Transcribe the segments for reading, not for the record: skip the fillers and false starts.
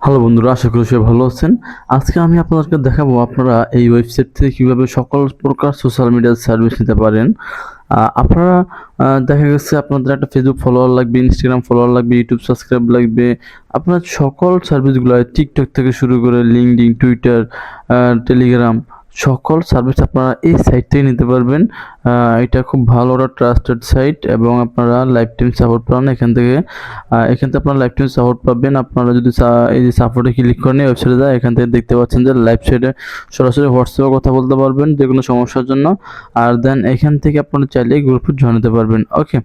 Hello বন্ধুরা, আশা করি সবাই ভালো আছেন। আজকে আমি আপনাদেরকে দেখাবো আপনারা এই ওয়েবসাইট থেকে কীভাবে সকল প্রকার সোশ্যাল মিডিয়ার সার্ভিস নিতে পারেন। আপনারা দেখা গেছে আপনাদের একটা ফেসবুক ফলোয়ার লাগবে, ইনস্টাগ্রাম ফলোয়ার লাগবে, ইউটিউব সাবস্ক্রাইব লাগবে। আপনার সকল সার্ভিসগুলো টিকটক থেকে শুরু করে লিঙ্কডইন, টুইটার, টেলিগ্রাম সকল সার্ভিস আপনারা এই সাইট থেকে নিতে পারবেন। এটা খুব ভালো একটা ট্রাস্টেড সাইট এবং আপনারা লাইফ টাইম সাপোর্ট পান এখান থেকে। এখান থেকে আপনারা লাইফ টাইম সাপোর্ট পাবেন। আপনারা যদি এই যে সাপোর্টে ক্লিক করেন ওয়েবসাইটে যায়, এখান থেকে দেখতে পাচ্ছেন যে লাইভ সাইটে সরাসরি হোয়াটসঅ্যাপে কথা বলতে পারবেন যে কোনো সমস্যার জন্য। আর দেন এখান থেকে আপনারা চাইলে গ্রুপে জয়েন হতে পারবেন। ওকে,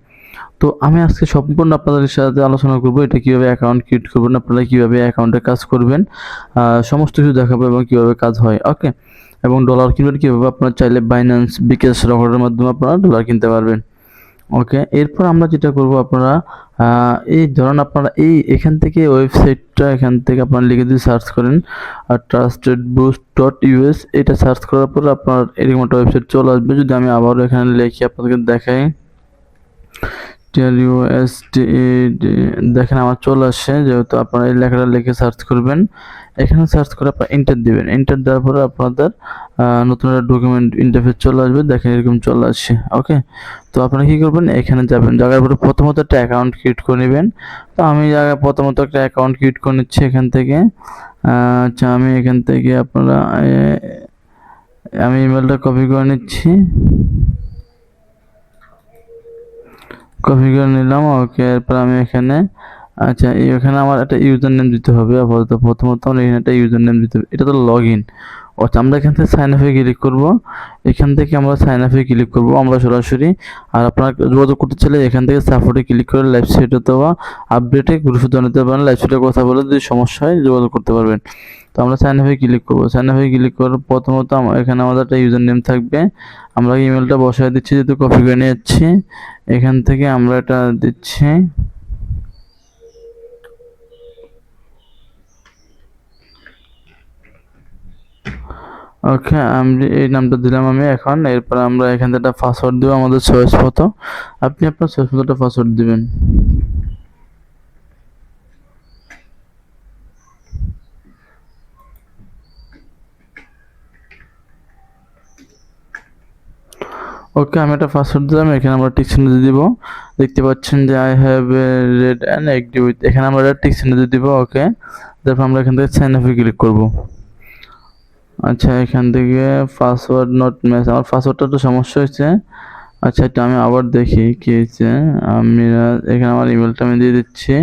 তো আমি আজকে সম্পূর্ণ আপনাদের সাথে আলোচনা করব এটা কীভাবে অ্যাকাউন্ট ক্রিয়েট করবেন, আপনারা কীভাবে অ্যাকাউন্টে কাজ করবেন, সমস্ত কিছু দেখাবো এবং কীভাবে কাজ হয়। ওকে, এবং ডলার কিনবেন কীভাবে, আপনারা চাইলে বাইন্যান্স, বিকাশ, রকেটের মাধ্যমে আপনারা ডলার কিনতে পারবেন। ওকে, এরপর আমরা যেটা করব, আপনারা এই ধরুন আপনারা এখান থেকে ওয়েবসাইটটা এখান থেকে আপনারা লিখে দিয়ে সার্চ করেন trustedboost.us। এটা সার্চ করার পর আপনার এরকম একটা ওয়েবসাইট চলে আসবে। যদি আমি আবারও এখানে লিখে আপনাদেরকে দেখাই, দেখেন আমার চলে আসছে। যেহেতু আপনারা এই লেখাটা লিখে সার্চ করবেন, এখানে সার্চ করে আপনার এন্টার দিবেন। এন্টার দেওয়ার পরে আপনাদের নতুন একটা ডকুমেন্ট ইন্টারফেস চলে আসবে। দেখেন এরকম চলে আসছে। ওকে, তো আপনারা কী করবেন, এখানে যাবেন, যাওয়ার পরে প্রথমত একটা অ্যাকাউন্ট ক্রিয়েট করে নেবেন। তো আমি প্রথমত একটা অ্যাকাউন্ট ক্রিয়েট করে নিচ্ছি এখান থেকে। আচ্ছা, আমি এখান থেকে আপনারা আমি ইমেলটা কপি করে নিচ্ছি, কপি করে নিলাম। ওকে, এরপর আমি এখানে আচ্ছা এখানে আমার একটা ইউজার নেম দিতে হবে। আপাতত প্রথমত আমার এখানে একটা ইউজার নেম দিতে হবে, এটা তো লগ ইন। আচ্ছা, আমরা এখান থেকে সাইন আপে ক্লিক করব। এখান থেকে আমরা সাইন আপে ক্লিক করব আমরা সরাসরি। আর আপনারা যোগাযোগ করতে চাইলে এখান থেকে সাপোর্টে ক্লিক করে লাইভ সাইট অথবা আপডেটে গ্রুপে জয়েন হতে পারেন। লাইভ সাইটে কথা বলে যদি সমস্যা হয় যোগাযোগ করতে পারবেন। তো আমরা সাইন আপে ক্লিক করব। সাইন আপে ক্লিক করার প্রথমত এখানে আমাদের একটা ইউজার নেম থাকবে। আমরা ইমেলটা বসায় দিচ্ছি, যেহেতু কপি করে নিয়ে যাচ্ছি। এখান থেকে আমরা এটা দিচ্ছি। ওকে, আমি এই নামটা দিলাম আমি এখন। এরপর আমরা এখান থেকে একটা পাসওয়ার্ড দেবো, আমাদের চয়েস মতো। আপনি আপনার চয়েস মতো একটা পাসওয়ার্ড দিবেন। ওকে, আমি একটা পাসওয়ার্ড দিলাম। এখানে আমরা টিক চিহ্ন দিয়ে দিব। দেখতে পাচ্ছেন যে I have read and agree with, এখানে আমরা টিক চিহ্ন দিয়ে দিব। ওকে, তারপর আমরা এখান থেকে সাইন আপে ক্লিক করব। আচ্ছা, এখান থেকে পাসওয়ার্ড নট ম্যাচ, আমার পাসওয়ার্ডটা তো সমস্যা হয়েছে। আচ্ছা, এটা আমি আবার দেখি কি হয়েছে। আমি এখানে আমার ইমেলটা আমি দিয়ে দিচ্ছি।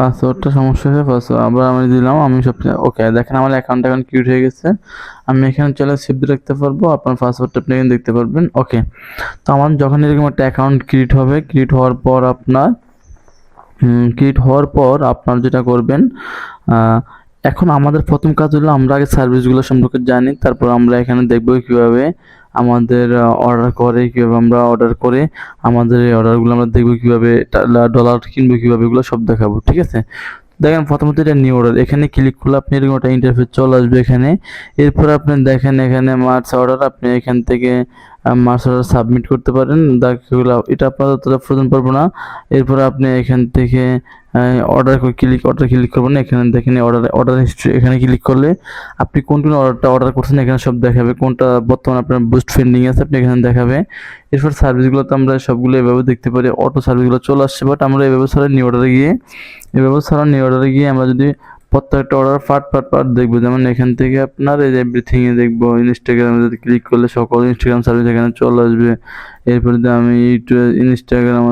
পাসওয়ার্ডটা সমস্যা হয়েছে, পাসওয়ার্ড আবার আমি দিলাম। আমি সব ওকে, দেখেন আমার অ্যাকাউন্ট এখন ক্রিয়েট হয়ে গেছে। আমি এখানে চলে সেভ দিয়ে রাখতে পারবো, আপনার পাসওয়ার্ডটা আপনি এখানে দেখতে পারবেন। ওকে, তো আমার যখন এরকম একটা অ্যাকাউন্ট ক্রিয়েট হবে, ক্রিয়েট হওয়ার পর আপনার যেটা করবেন, এখন আমাদের প্রথম কাজ হলো আমরা আগে সার্ভিসগুলো সম্পর্কে জানি। তারপর আমরা এখানে দেখব কীভাবে আমাদের আমরা অর্ডার করে আমাদের এই অর্ডারগুলো আমরা দেখব কীভাবে ডলার কিনবো, কীভাবে এগুলো সব দেখাবো। ঠিক আছে, দেখেন প্রথমত এটা নিউ অর্ডার, এখানে ক্লিক করলে আপনি এরকম একটা ইন্টারফেস চলে আসবে এখানে। এরপর আপনি দেখেন এখানে মার্চ অর্ডার, আপনি এখান থেকে মার্চ অর্ডার সাবমিট করতে পারেন। এটা আপনার ততটা প্রয়োজন পড়বে না। এরপর আপনি এখান থেকে অর্ডার ক্লিক করবেন। এখানে দেখেন অর্ডার হিস্ট্রি, এখানে ক্লিক করলে আপনি কোন অর্ডারটা অর্ডার করছেন এখানে সব দেখাবে, কোনটা বর্তমানে আপনার বুস্ট ট্রেন্ডিং আছে আপনি এখানে দেখাবে। এরপর সার্ভিসগুলো তো আমরা সবগুলো এভাবে দেখতে পারি, অটো সার্ভিসগুলো চলে আসছে। বাট আমরা এভাবে ছাড়া নিউ অর্ডারে গিয়ে আমরা যদি প্রত্যেকটা অর্ডার পার্ট দেখবো, যেমন এখান থেকে আপনার এই যে এভরিথিংয়ে দেখবো। ইনস্টাগ্রামে যদি ক্লিক করলে সকল ইনস্টাগ্রাম সার্ভিস এখানে চলে আসবে। এরপরে যদি আমি ইনস্টাগ্রাম,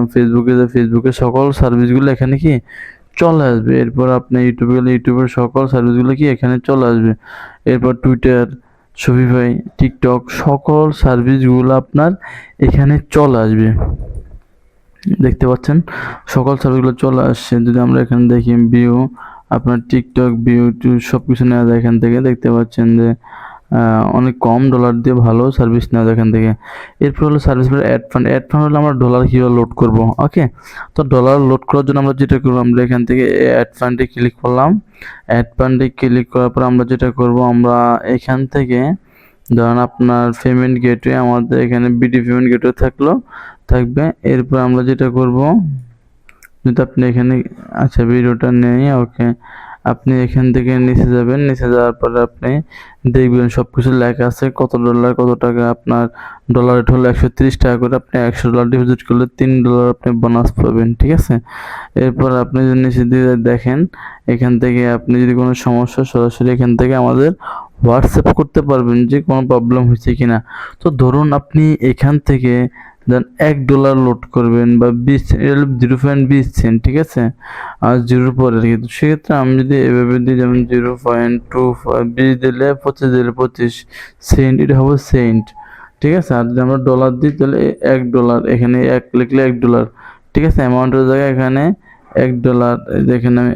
ফেসবুকে সকল সার্ভিসগুলো এখানে কি চলে আসবে। এরপর আপনি ইউটিউবে গেলে ইউটিউবের সকল সার্ভিসগুলো কি এখানে চলে আসবে। এরপর টুইটার, শপিফাই, টিকটক সকল সার্ভিসগুলো আপনার এখানে চলে আসবে। দেখতে পাচ্ছেন সকল সার্ভিসগুলো চলে আসছে। যদি আমরা এখানে দেখি ভিউ, আপনার টিকটক, ভিউ, সব কিছু নেওয়া যায় এখান থেকে। দেখতে পাচ্ছেন যে অনেক কম ডলার দিয়ে ভালো সার্ভিস নেওয়া যায় এখান থেকে। এরপর হলো সার্ভিস অ্যাড ফান্ড হলো আমরা ডলার কীভাবে লোড করব। ওকে, তো ডলার লোড করার জন্য আমরা যেটা করবো, আমরা এখান থেকে অ্যাড ফান্ডে ক্লিক করলাম। অ্যাড ফান্ডে ক্লিক করার পর আমরা যেটা করব, আমরা এখান থেকে ধরেন আপনার পেমেন্ট গেটওয়ে, আমাদের এখানে বিডি পেমেন্ট গেটওয়ে থাকবে। এরপর আমরা যেটা করব, যদি আপনি এখানে আচ্ছা ভিডিওটা নেই, ওকে, আপনি এখান থেকে নিচে যাবেন। নিচে যাওয়ার পরে আপনি দেখবেন সব কিছু লেখা আছে, কত ডলার কত টাকা। আপনার ডলার রেট হলো 130 টাকা করে, আপনি 100 ডলার ডিপোজিট করলে 3 ডলার আপনি বোনাস পাবেন, ঠিক আছে। এরপর আপনি যদি নিচে দিয়ে দেখেন, এখান থেকে আপনি যদি কোনো সমস্যা সরাসরি এখান থেকে আমাদের হোয়াটসঅ্যাপ করতে পারবেন যে কোনো প্রবলেম হয়েছে কিনা। তো ধরুন আপনি এখান থেকে দেন $1 লোড করবেন বা 0.20 সেন্ট, ঠিক আছে, আর জিরোর পরে রেখে। তো সেক্ষেত্রে আমি যদি এভাবে দিই, যেমন 0.25 দিলে 25 সেন্ট, এটা হবে সেন্ট, ঠিক আছে। আর যদি আমরা ডলার দিই তাহলে $1, এখানে 1 লিখলে $1, ঠিক আছে। অ্যামাউন্টের জায়গায় এখানে $1, এখানে আমি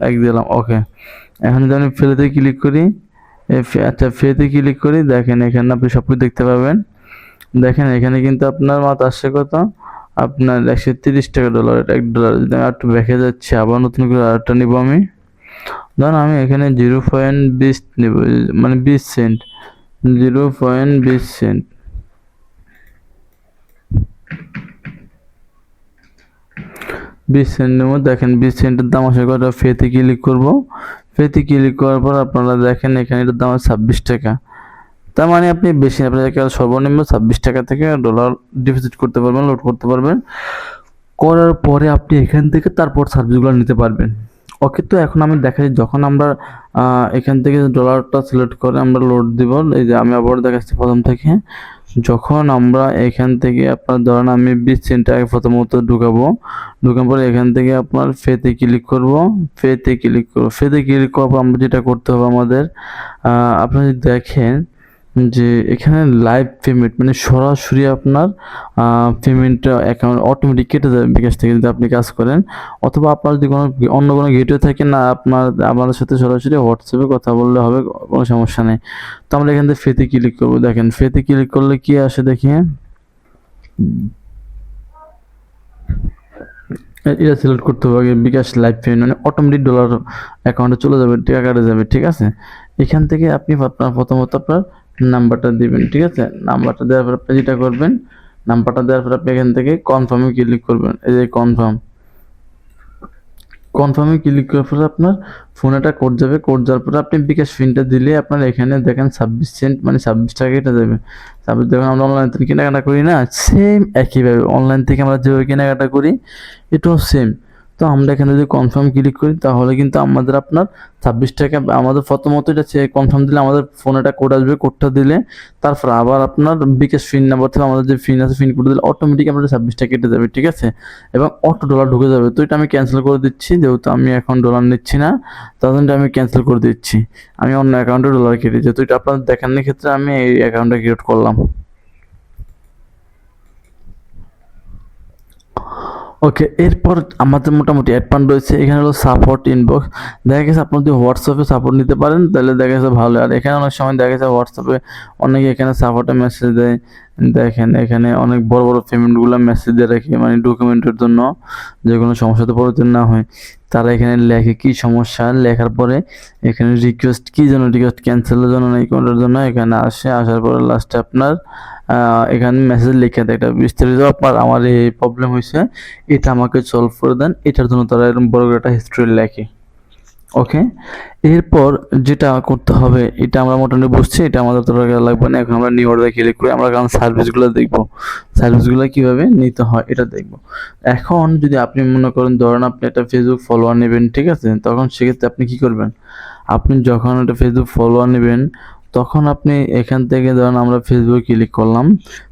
1 দিলাম, ওকে। এখন যদি আমি ফেলেতে ক্লিক করি, আচ্ছা ফেতে ক্লিক করি, দেখেন এখানে আপনি সব কিছু দেখতে পাবেন। দেখেন এখানে কিন্তু আপনার মাত্র আসছে কত, আপনার 130 টাকা ডলার, এটা $1। যদি আমি একটু ব্যাকে যাচ্ছি, আবার নতুন করে আরেকটা নিব আমি। ধরুন আমি এখানে 0.20 নিব, মানে 20 সেন্ট, 0.20 সেন্ট। নেব। দেখেন 20 সেন্টের দাম আসে কত, ফেতে ক্লিক করব। ফেতে ক্লিক করার পর আপনারা দেখেন এখানে এটার দাম 26 টাকা। তার মানে আপনি বেশি, আপনাকে সর্বনিম্ন 26 টাকা থেকে ডলার ডিপোজিট করতে পারবেন, লোড করতে পারবেন। করার পরে আপনি এখান থেকে তারপর সার্ভিসগুলো নিতে পারবেন। ওকে, তো এখন আমি দেখাই, যখন আমরা এখান থেকে ডলারটা সিলেক্ট করে আমরা লোড দিব। এই যে আমি আবার দেখাচ্ছি প্রথম থেকে। যখন আমরা এখান থেকে আপনার ধরেন আমি 20 সেন্ট আগে প্রথমত ঢুকাবো, ঢুকার পরে এখান থেকে আপনার ফেতে ক্লিক করব। ফেতে ক্লিক করার পর আমরা যেটা করতে হবে আমাদের, আপনি যদি দেখেন যে এখানে লাইভ পেমেন্ট, মানে সরাসরি আপনার পেমেন্টটা অ্যাকাউন্ট অটোমেটিক কেটে যাবে বিকাশ থেকে যদি আপনি কাজ করেন। অথবা আপনার যদি কোনো অন্য কোনো গেটওয়ে থাকে না, আমাদের সাথে সরাসরি হোয়াটসঅ্যাপে কথা বললে হবে, কোনো সমস্যা নেই। তো আমরা এখান থেকে ফেতে ক্লিক করবো। দেখেন ফেতে ক্লিক করলে কি আসে দেখি, এটা সিলেক্ট করতে হবে বিকাশ লাইভ পেমেন্ট, মানে অটোমেটিক ডলার অ্যাকাউন্টে চলে যাবে, টাকা কাটা যাবে, ঠিক আছে। এখান থেকে আপনি আপনার প্রথমত আপনার নাম্বারটা দিবেন, ঠিক আছে। নাম্বারটা দেওয়ার পর আপনি যেটা করবেন, নাম্বারটা দেওয়ার পর আপনি এখান থেকে কনফার্মে ক্লিক করবেন। এই যে কনফার্মে ক্লিক করার পরে আপনার ফোনে একটা কোড যাবে। কোড যাওয়ার পরে আপনি বিকাশ পিনটা দিলে আপনার এখানে দেখেন 26 সেন্ট, মানে 26 টাকা এটা যাবে। 26 যখন আমরা অনলাইন থেকে কেনাকাটা করি না, সেম একইভাবে অনলাইন থেকে আমরা যেভাবে কেনাকাটা করি এটাও সেম। তো আমরা এখানে যদি কনফার্ম ক্লিক করি তাহলে কিন্তু আমাদের আপনার 26 টাকা, আমাদের প্রথমত এটা কনফার্ম দিলে আমাদের ফোনে একটা কোড আসবে। কোডটা দিলে তারপর আবার আপনার বিকাশ পিন নাম্বার থেকে আমাদের যে পিন আছে, পিন কোড দিলে অটোমেটিক আপনার 26 টাকা কেটে যাবে, ঠিক আছে। এবং অটো ডলার ঢুকে যাবে। তো এটা আমি ক্যান্সেল করে দিচ্ছি, যেহেতু আমি এখন ডলার নিচ্ছি না, তার জন্য আমি ক্যান্সেল করে দিচ্ছি। আমি অন্য অ্যাকাউন্টে ডলার কেটে, যেহেতু এটা আপনাদের দেখানোর ক্ষেত্রে আমি এই অ্যাকাউন্টটা ক্রিয়েট করলাম। ওকে, এরপর আমাদের মোটামুটি অ্যাড ফান্ড রয়েছে। এখানে হলো সাপোর্ট ইনবক্স। দেখা গেছে আপনি যদি হোয়াটসঅ্যাপে সাপোর্ট নিতে পারেন তাহলে দেখা গেছে ভালো। আর এখানে অনেক সময় দেখা গেছে হোয়াটসঅ্যাপে অনেকে এখানে সাপোর্টে মেসেজ দেয়। দেখেন এখানে অনেক বড় বড় পেমেন্টগুলো মেসেজ দিয়ে রাখে, মানে ডকুমেন্টের জন্য, যে কোনো সমস্যাতে পরিবর্তন না হয়। তারা এখানে লেখে কি সমস্যা, লেখার পরে এখানে রিকোয়েস্ট কি জন্য, রিকোয়েস্ট ক্যান্সেলের জন্য না কোনটার জন্য এখানে আসে। আসার পরে লাস্টে আপনার এখানে মেসেজ লিখে দেয় একটা বিস্তারিত, আপনার আমার এই প্রবলেম হয়েছে, এটা আমাকে সলভ করে দেন, এটার জন্য তারা এরকম বড় একটা হিস্ট্রি লেখে। ওকে, এরপর যেটা করতে হবে এটা আমরা মোটামুটি বুঝছি, এটা আমাদের তো লাগবে না। এখন আমরা নিউ অর্ডারে ক্লিক করি, আমরা কারণ সার্ভিসগুলো দেখবো, সার্ভিসগুলো কীভাবে নিতে হয় এটা দেখবো। এখন যদি আপনি মনে করেন ধরেন আপনি একটা ফেসবুক ফলোয়ার নেবেন, ঠিক আছে, তখন সেক্ষেত্রে আপনি কি করবেন, আপনি যখন একটা ফেসবুক ফলোয়ার নেবেন তখন আপনি এখান থেকে ধরেন আমরা ফেসবুক ক্লিক করলাম।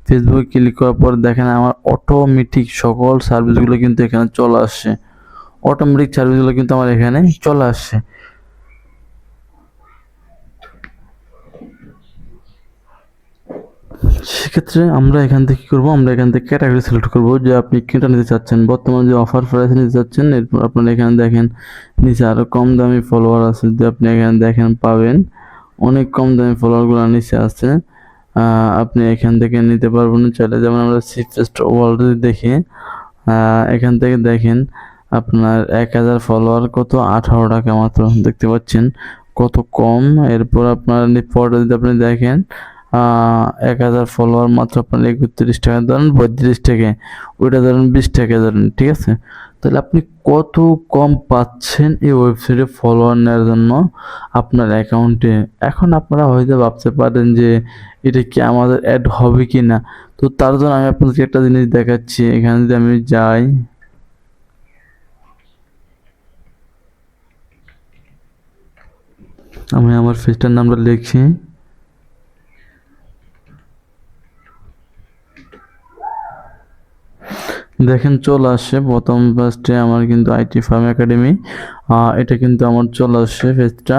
ফেসবুক ক্লিক করার পর দেখেন আমার অটোমেটিক সকল সার্ভিসগুলো কিন্তু এখানে চলে আসছে। অটোমেটিক সার্ভিসগুলো কিন্তু আমার এখানে চলে আসছে। সেক্ষেত্রে আমরা এখান থেকে কী করবো, আমরা এখান থেকে ক্যাটাগরি সিলেক্ট করবো যে আপনি কোনটা নিতে চাচ্ছেন। বর্তমানে যে অফার প্রাইসে নিতে চাচ্ছেন, এরপর আপনারা এখানে দেখেন নিচে আরও কম দামি ফলোয়ার আছে, যে আপনি এখানে দেখেন পাবেন। অনেক কম দামি ফলোয়ারগুলো নিচে আছে। আপনি এখান থেকে নিতে পারবেন চাইলে। যেমন আমরা চিপেস্ট ওয়ার্ল্ড দেখি, এখান থেকে দেখেন আপনার 1000 ফলোয়ার কত, 18 টাকা মাত্র। দেখতে পাচ্ছেন কত কম। এরপর আপনার পরে যদি আপনি দেখেন 1000 ফলোয়ার মাত্র আপনার 31 টাকা ধরেন, 32 টাকা, ওইটা ধরেন 20 টাকা ধরেন, ঠিক আছে। তাহলে আপনি কত কম পাচ্ছেন এই ওয়েবসাইটে ফলোয়ার নেওয়ার জন্য আপনার অ্যাকাউন্টে। এখন আপনারা হয়তো ভাবতে পারেন যে এটা কি আমাদের অ্যাড হবে কি না। তো তার জন্য আমি আপনাদেরকে একটা জিনিস দেখাচ্ছি। এখানে যদি আমি যাই, আমি আমার পেজটার নামটা লিখছি, দেখেন চলে আসছে প্রথম ফার্স্টে আমার কিন্তু আইটি ফার্ম একাডেমি। এটা কিন্তু আমার চলে আসছে পেজটা।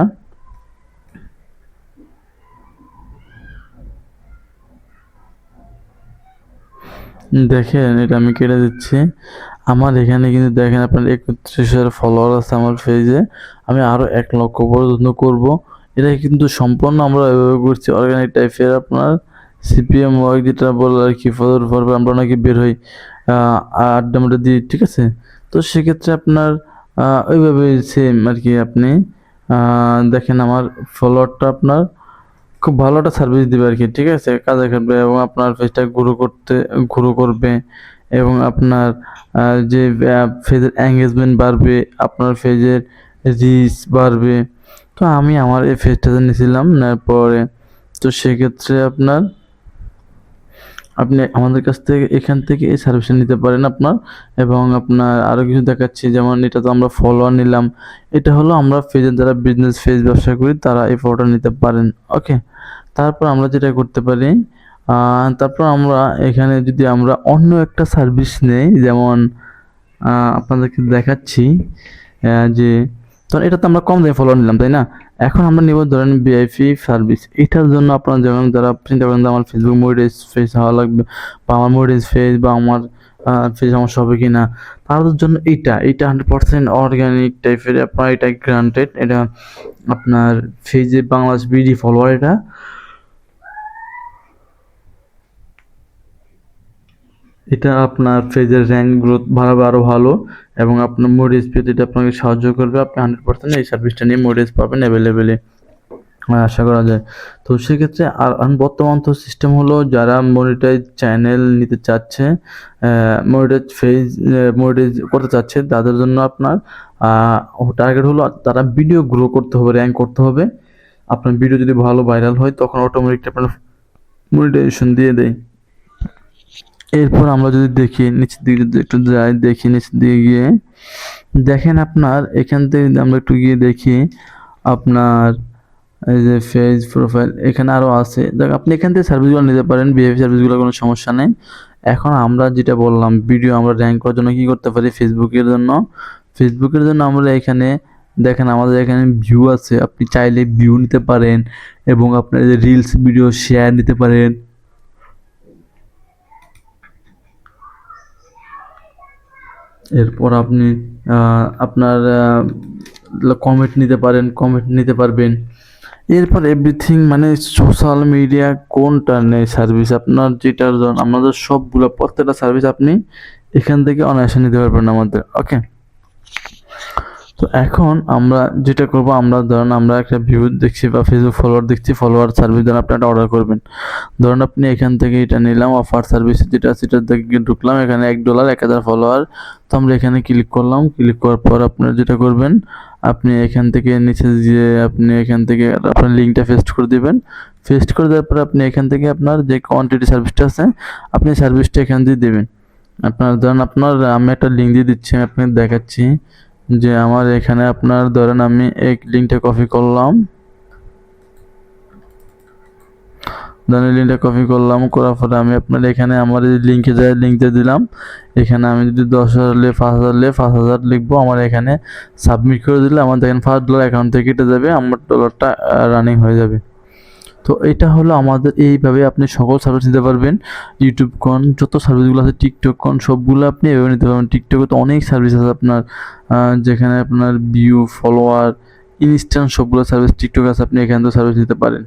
দেখেন এটা আমি কেটে দিচ্ছি। আমার এখানে কিন্তু দেখেন আপনার 31,000 ফলোয়ার আছে আমার পেজে। আমি আরও 1 লক্ষ পর্যন্ত করব। এটা কিন্তু সম্পূর্ণ আমরা এভাবে করছি অর্গানিক টাইপের। আপনার সিপিএম ওয়ার্ক যেটা বলে আর কি, ফলোর পর্বে আমরা নাকি বের হই আড্ডা মাড্ডা দিই, ঠিক আছে। তো সেক্ষেত্রে আপনার ওইভাবে সেম আর কি। আপনি দেখেন আমার ফলোয়ারটা আপনার খুব ভালো একটা সার্ভিস দিবে আর কি, ঠিক আছে, কাজে খাটবে এবং আপনার পেজটা গ্রো করবে এবং আপনার যে পেজের এঙ্গেজমেন্ট বাড়বে, আপনার পেজের রিচ বাড়বে। তো আমি আমার এই পেজটাতে নিয়েছিলাম, নেওয়ার পরে তো সেক্ষেত্রে আপনি আমাদের কাছ থেকে এখান থেকে এই সার্ভিসটা নিতে পারেন আপনার। এবং আপনার আরও কিছু দেখাচ্ছি, যেমন এটা তো আমরা ফলোয়ার নিলাম। এটা হলো আমরা পেজের যারা বিজনেস পেজ ব্যবসা করি তারা এই ফটোটা নিতে পারেন, ওকে। তারপর আমরা যেটা করতে পারি, তারপর আমরা এখানে যদি আমরা অন্য একটা সার্ভিস নেই, যেমন আপনাদেরকে দেখাচ্ছি যে ধরেন এটা তো আমরা কম দামে ফলোয়ার নিলাম, তাই না। এখন আমরা নিব ধরেন ভিআইপি সার্ভিস। এটার জন্য আপনারা যেমন যারা চিন্তা করেন যে আমার ফেসবুক মনিটাইজ ফেজ হওয়া লাগবে, বা আমার মনিটাইজ ফেজ, বা আমার ফেজ সমস্যা হবে কি না, তাদের জন্য এটা 100% অর্গানিক টাইপের। আপনার এটা গ্রান্টেড, এটা আপনার ফেজে বাংলাদেশ বিডি ফলোয়ার। এটা আপনার পেজের র্যাঙ্ক গ্রোথ বাড়াবে আরও ভালো, এবং আপনার মোডিস পেতে এটা আপনাকে সাহায্য করবে। আপনি 100% এই সার্ভিসটা নিয়ে মোডিস পাবেন অ্যাভেলেবেলে, আশা করা যায়। তো সেক্ষেত্রে আর বর্তমান তো সিস্টেম হলো যারা মনিটাইজ চ্যানেল নিতে চাচ্ছে, মনিটাইজ ফেজ মনিটাইজ করতে চাচ্ছে, তাদের জন্য আপনার টার্গেট হলো তারা ভিডিও গ্রো করতে হবে, র্যাঙ্ক করতে হবে। আপনার ভিডিও যদি ভালো ভাইরাল হয় তখন অটোমেটিক আপনার মনিটাইজেশন দিয়ে দেয়। এরপর আমরা যদি দেখি নিচের দিকে, যদি একটু যাই, দেখি নিচের দিকে গিয়ে দেখেন আপনার এখান থেকে আমরা একটু গিয়ে দেখি আপনার এই যে ফেজ প্রোফাইল এখানে আরও আছে। দেখ আপনি এখান থেকে সার্ভিসগুলো নিতে পারেন, বিহেভি সার্ভিসগুলো কোনো সমস্যা নেই। এখন আমরা যেটা বললাম ভিডিও আমরা র্যাঙ্ক করার জন্য কী করতে পারি, ফেসবুকের জন্য আমরা এখানে দেখেন আমাদের এখানে ভিউ আছে। আপনি চাইলে ভিউ নিতে পারেন এবং আপনার যে রিলস ভিডিও শেয়ার নিতে পারেন। এরপর আপনি আপনার কমেন্ট নিতে পারবেন। এরপর এভরিথিং মানে সোশ্যাল মিডিয়া কোনটা নেই সার্ভিস আপনার, যেটার জন্য আমাদের সবগুলো প্রত্যেকটা সার্ভিস আপনি এখান থেকে অনায়াসে নিতে পারবেন আমাদের, ওকে। তো এখন আমরা যেটা করব, আমরা ধরেন আমরা একটা ভিউ দেখছি বা ফেসবুক ফলোয়ার দেখছি, ফলোয়ার সার্ভিস ধরেন আপনি একটা অর্ডার করবেন। ধরুন আপনি এখান থেকে এটা নিলাম, অফার সার্ভিস যেটা সেটা দেখে ঢুকলাম, এখানে $1 1000 ফলোয়ার। তো আমরা এখানে ক্লিক করলাম, ক্লিক করার পর আপনারা যেটা করবেন, আপনি এখান থেকে নিচে যে আপনি এখান থেকে আপনার লিঙ্কটা পেস্ট করে দিবেন। পেস্ট করে দেওয়ার পর আপনি এখান থেকে আপনার যে কোয়ান্টিটি সার্ভিসটা আছে আপনি সার্ভিসটা এখান দিয়ে দেবেন। আপনার ধরেন আমি একটা লিঙ্ক দিয়ে দিচ্ছি, আমি আপনাকে দেখাচ্ছি যে আমার এখানে আপনার ধরেন আমি এই লিঙ্কটা কপি করলাম, লিঙ্কটা কপি করলাম, করার পরে আমি আপনার এখানে আমার এই লিঙ্কে যাই, লিঙ্ক দিয়ে দিলাম। এখানে আমি যদি 10,000 5,000 5,000 লিখবো, আমার এখানে সাবমিট করে দিলে আমার দেখেন $5 অ্যাকাউন্ট থেকে কেটে যাবে, আমার ডলারটা রানিং হয়ে যাবে। তো এটা হলো আমাদের, এইভাবে আপনি সকল সার্ভিস নিতে পারবেন। ইউটিউব কন যত সার্ভিসগুলো আছে, টিকটক কন সবগুলো আপনি এভাবে নিতে পারবেন। টিকটকে তো অনেক সার্ভিস আছে আপনার, যেখানে আপনার ভিউ, ফলোয়ার, ইনস্ট্যান্ট সবগুলো সার্ভিস টিকটক আছে, আপনি এখান থেকে সার্ভিস নিতে পারেন।